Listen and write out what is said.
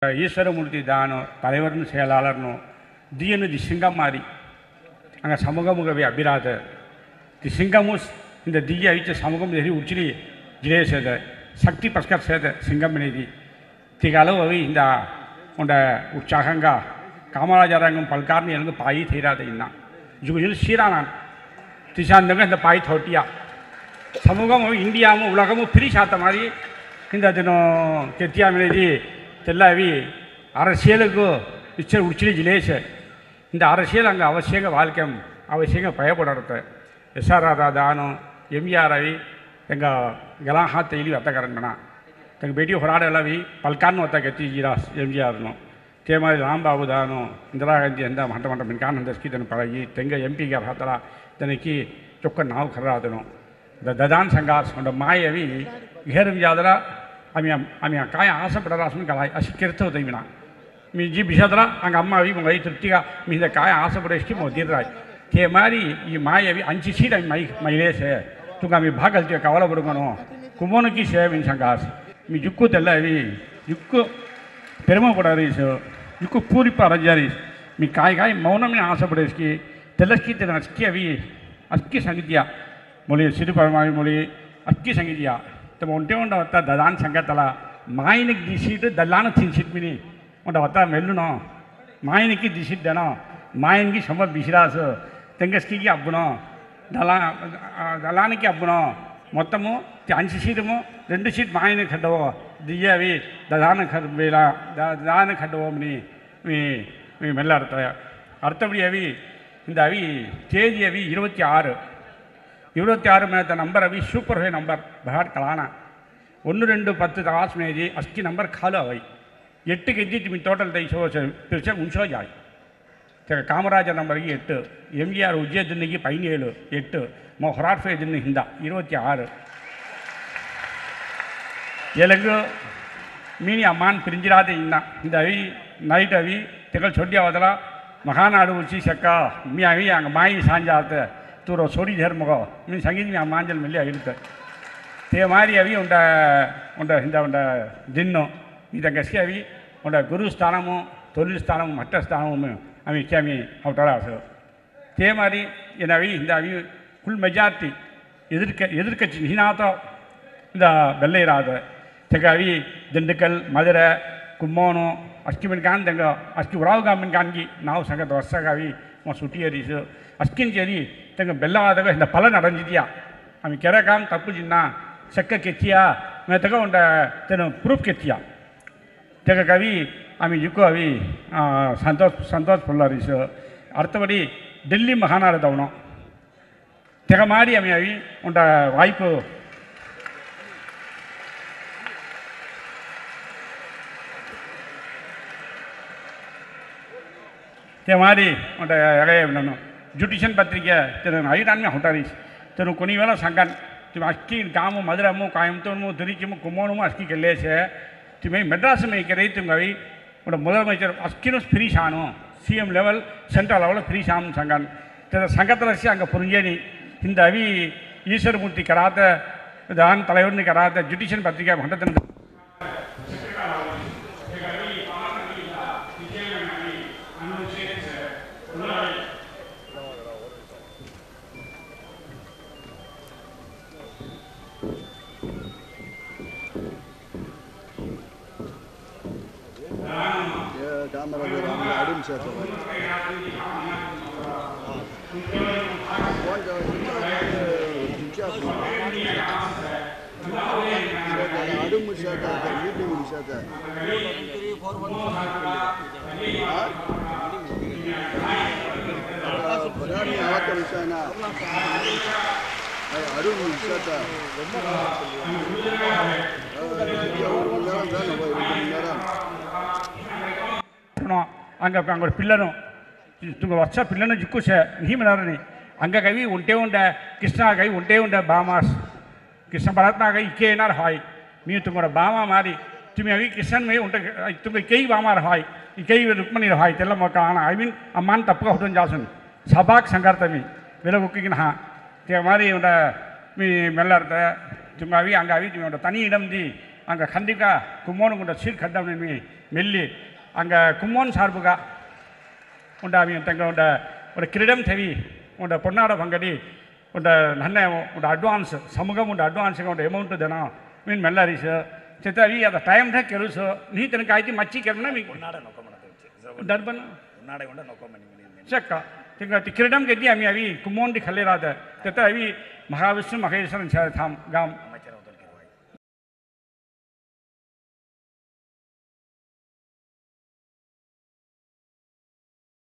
ஈஸ்வரமூர்த்தி தானோ தலைவர்னு செயலாளர்னோ தியனு தி சிங்கமாரி அங்கே சமூகமுகவே அபிராத தி சிங்கமும் இந்த திய அழிச்ச சமூகம் எரி உச்சிரி ஜிலே சேத சக்தி பஸ்கர் சேத சிங்கம் நிதி திகளவு அவை இந்த உண்ட உற்சாகங்கா காமராஜரங்கம் பல்கார்னு எனக்கு பாயி தீராத இன்னும் ஜுகுஜில் சீரானான் திசாந்தங்க இந்த பாய் தோட்டியா சமூகமும் இந்தியாவும் உலகமும் பிரிசாத்த மாதிரி இந்த தினம் கெத்தியா மினதி தெல்லாவி அரசியலுக்கு இச்சை உச்சிரி ஜிலேஷ இந்த அரசியல் அங்கே அவசியங்க வாழ்க்கையும் அவசியங்க பயப்படுறது எஸ்ஆர் தானோ எம்ஆர் அவி எங்கள் கலாஹா தெய்லி வத்தக்கரங்கண்ணா எங்கள் பேட்டி ಹೊರಾಡಲ್ಲವಿ ಪಲ್ಕಾನ್ನು ಒತ್ತ ಗತಿಜೀರಾ ಎಂಜಿಆರ್ನು ತೇಮಾರಿ ರಾಮಬಾಬು ದಾನು ಇಂದಿರಾ ಗಾಂಧಿ ಅಂದ ಮಂಟ ಮಂಟ ಮಿನ್ಕಾನ್ ಹಂದಸ್ಕಿ ತನ್ನ ಪರಗಿ ತೆಂಗ ಎಂಪಿಗೆ ಹತ್ತರ ತನಕಿ ಚೊಕ್ಕ ನಾವು ಖರ್ರಾದನು ದದಾನ್ ಸಂಘಾಸ್ ಒಂದು ಮಾಯವಿ घेरम जादरा आम्ही काय आसपडला असून काय अशी कीर्त होतं मी ना मी जी भिषादरा अंग अम्मा अवी मग तृप्तिका मी काय आसपडेस की मोदीर राय ते मारी ಈ ಮಾಯವಿ ಅಂಚಿ ಸೀಟ್ ಮೈಲೇಸೆ तुका मी भाग घालते कावाला बरोबर कुमोन की शे मी सांगास मी जुक्कू तेल्ला अवी जुक्कू पेरमा पडारीस जुक्कू पूरी पाराजारीस मी काय मौन मी आसपडेस की तेलस की तेना अक्की अवी अक्की सांगितल्या मुली सिरीपरमावी मुली अक्की सांगितल्या तर मोठे उंड होता ददान सांगताला मायनिक दिशीट दल्लान थिनशीट मिनी उंड होता मेल्लुनो मायनिकी दिशीट देनो मायनकी शंभर बिशिरास तेंगस्की अब्बुनो దళానికి అబ్బును మొత్తము 5 సీటము 2 సీట్ మాయని కట్టవో దియ్యవి దాన కట్టవోని మీ మెల్లాడతాయి అర్థపడి అవి இந்த அவி தேதி அவி 26 में नंबर अभी सूपर है नंबर बाहर कलाना 1 2 10 तास में जी अस्की नंबर खालो अवई 8 के जी मी टोटल 23 फिर से 19 जाए कामराज नंबर की 8 एमजीआर उज्जैन की 17 8 मोहराट फेज हिंदा 26 एलंग मीनी अम्मान पिंजरादे इंद अभी नईट अभी तेल छोटिया वदला महानाड़ उची चक्का मी अभी अंग माई सांजाते तूर सोरी झर मगो मी संगीत में अम्मांजल मिले इड़ते ते मारी अभी उंड हिंदा उंड दिन्नो इदंगे अभी उंड गुरु स्थानमु तोलिल स्थानमु मट्ट स्थानमु अभी क्या मी अवटास ते मारी इन अभी हिंदा अभी फुल मेजारिटी एदिर्कची हिनातो इंद बेल्लैराद तेग अभी दिंडकल मधुरै कुम्मोनु अष्टी मिनकान तेंग अष्टी उरावगा मिनकान की नाव संगत वर्षगा अभी मो सुटियरीस अष्किन चेरी तेंग बेल्लादग इंद पलन अडंजिदिया अभी केरे काम तप्पु जिन्ना चक्क केतिया मैं तेग उंड तेन प्रूफ केतिया तेग कवि आम्ही जुको अभी संतोष फुल्लारीस अर्थपड़ी दिल्ली महानाड़ दवनो तेग मारी आम्ही अभी उंड वाइपु ते मारी उंड एगयनो जुडिशन पत्रिके तेन अयिरान में होटारीस तेन कोनी वेला संगन तुम अक्की गामु मधुरमु कोयम्बतूरमु तिरुचिमु कुम्मोनुमु अक्की केल्लेसे तुम्हें मद्रास में करी तुम अभी उन्हें मुदलमैचर अक्कीनो फ्री शानो सीएम लेवल सेंट्रल लेवल फ्री शाम संगन तेरा संगत रस्य अंग पुरुंजेनी हिंद अभी ईश्वरमूर्ति कराते दान तलैवर्नी कराते जुडिशन पत्रिका भंडतन अडून शेत अडून शेत शेत अडून शेत अंग अंग पिल्लनु तुम वर्ष पिल्लन जिक्कुसे भीमनारनी अंग कवि उंटे उंडे कृष्ण कवि उंटे उंडे बामास कृष्ण भरतना कई इके नार हाय मी तुम्हारा बामा मारी तुम्हें अभी कृष्ण में उंटे तुम्हें कई बामा रहाय कई रुक्मणी रहाय तेल मकान आई मीन अम्मान तपका होटन जासन सबाक संगर्त मी वेला कुकिंग हाँ ते मारी उंडे मी मेल्लारते तुम अभी अंग अभी तुम्हें तनी इडम दी அங்கே கண்டிக்கா கும்மோனுக்குண்ட சீர் கட்டம் மெல்லி அங்கே கும்மோன் சார்புகா உண்ட அவங்க தங்க உண்ட ஒரு கிரீடம் தெவி உண்ட பொன்னாட பங்கடி உண்ட நன்ன உண்ட அட்வான்ஸ் சமூகம் உண்ட அட்வான்ஸுக்கு உண்ட அமௌண்ட்டு தினம் மீன் மெல்லாரிசு சித்த அவி அதை டைம் தான் கெலுசு நீ தனக்கு ஆயிடுச்சு மச்சி கெருனா மீ டர்பன் சக்கா ತಿಂಗ ಕಿರೀಟಂ ಗೆದ್ದಿ ಅವಿ ಕುಮ್ಮೋಂಡಿ ಖಲ್ಲೇರಾದ ತತ ಅವಿ ಮಹಾವಿಷ್ಣು ಮಹೇಶ್ವರನ್ ಧಾಮ್ ಗಾಮ್